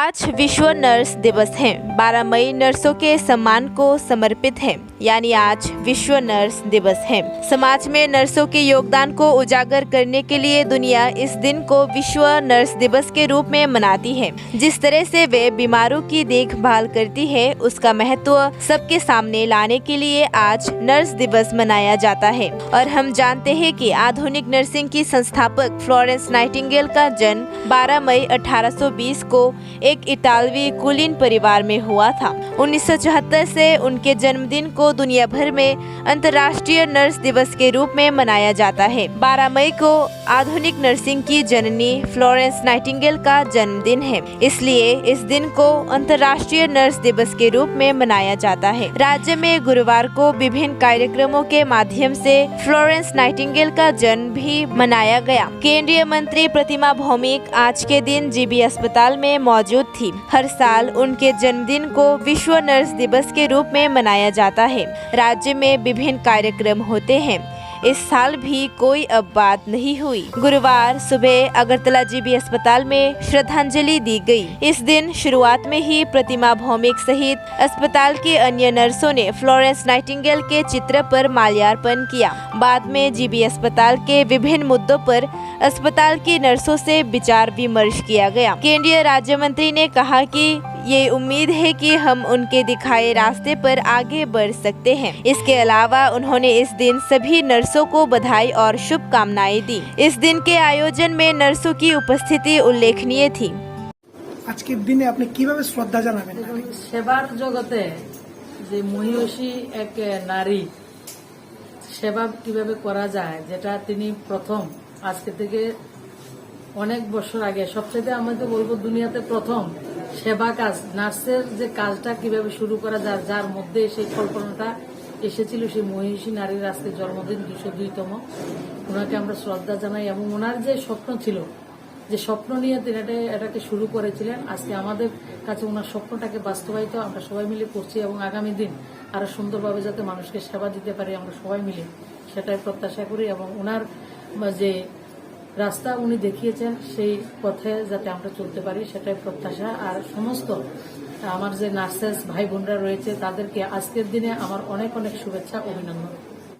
आज विश्व नर्स दिवस है। 12 मई नर्सों के सम्मान को समर्पित है, यानी आज विश्व नर्स दिवस है। समाज में नर्सों के योगदान को उजागर करने के लिए दुनिया इस दिन को विश्व नर्स दिवस के रूप में मनाती है। जिस तरह से वे बीमारों की देखभाल करती है, उसका महत्व सबके सामने लाने के लिए आज नर्स दिवस मनाया जाता है। और हम जानते हैं कि आधुनिक नर्सिंग की संस्थापक फ्लोरेंस नाइटिंगेल का जन्म 12 मई 1820 को एक इतालवी कुलीन परिवार में हुआ था। 1974 से उनके जन्मदिन को दुनिया भर में अंतर्राष्ट्रीय नर्स दिवस के रूप में मनाया जाता है। 12 मई को आधुनिक नर्सिंग की जननी फ्लोरेंस नाइटिंगेल का जन्मदिन है, इसलिए इस दिन को अंतर्राष्ट्रीय नर्स दिवस के रूप में मनाया जाता है। राज्य में गुरुवार को विभिन्न कार्यक्रमों के माध्यम से फ्लोरेंस नाइटिंगेल का जन्म भी मनाया गया। केंद्रीय मंत्री प्रतिमा भौमिक आज के दिन जीबी अस्पताल में मौजूद थी। हर साल उनके जन्मदिन को विश्व नर्स दिवस के रूप में मनाया जाता है। राज्य में विभिन्न कार्यक्रम होते हैं। इस साल भी कोई अब बात नहीं हुई। गुरुवार सुबह अगरतला जीबी अस्पताल में श्रद्धांजलि दी गई। इस दिन शुरुआत में ही प्रतिमा भौमिक सहित अस्पताल के अन्य नर्सों ने फ्लोरेंस नाइटिंगेल के चित्र पर माल्यार्पण किया। बाद में जीबी अस्पताल के विभिन्न मुद्दों पर अस्पताल की नर्सों से विचार विमर्श किया गया। केंद्रीय राज्य मंत्री ने कहा कि ये उम्मीद है कि हम उनके दिखाए रास्ते पर आगे बढ़ सकते हैं। इसके अलावा उन्होंने इस दिन सभी नर्सों को बधाई और शुभकामनाएं दी। इस दिन के आयोजन में नर्सों की उपस्थिति उल्लेखनीय थी। आज के दिन आपने কিভাবে শ্রদ্ধা জানাবেন? সেবার জগতে যে মহিষী এক নারী সেবা কিভাবে করা যায়, যেটা তিনি প্রথম আজকে থেকে অনেক বছর আগে সবচেয়ে আমাদের বলবো দুনিয়াতে প্রথম সেবা কাজ নার্সের যে কাজটা কিভাবে শুরু করা যায়, যার মধ্যে সেই কল্পনাটা এসেছিল, সেই মহিষী নারীর আজকে জন্মদিন 202তম। ওনাকে আমরা শ্রদ্ধা জানাই এবং ওনার যে স্বপ্ন ছিল, যে স্বপ্ন নিয়ে তিনি এটাকে শুরু করেছিলেন, আজকে আমাদের কাছে ওনার স্বপ্নটাকে বাস্তবায়িত আমরা সবাই মিলে করছি এবং আগামী দিন আরো সুন্দরভাবে যাতে মানুষকে সেবা দিতে পারি আমরা সবাই মিলে সেটাই প্রত্যাশা করি এবং ওনার যে রাস্তা উনি দেখিয়েছেন সেই পথে যাতে আমরা চলতে পারি সেটাই প্রত্যাশা। আর সমস্ত আমার যে নার্সেস ভাই বোনরা রয়েছে তাদেরকে আজকের দিনে আমার অনেক অনেক শুভেচ্ছা, অভিনন্দন।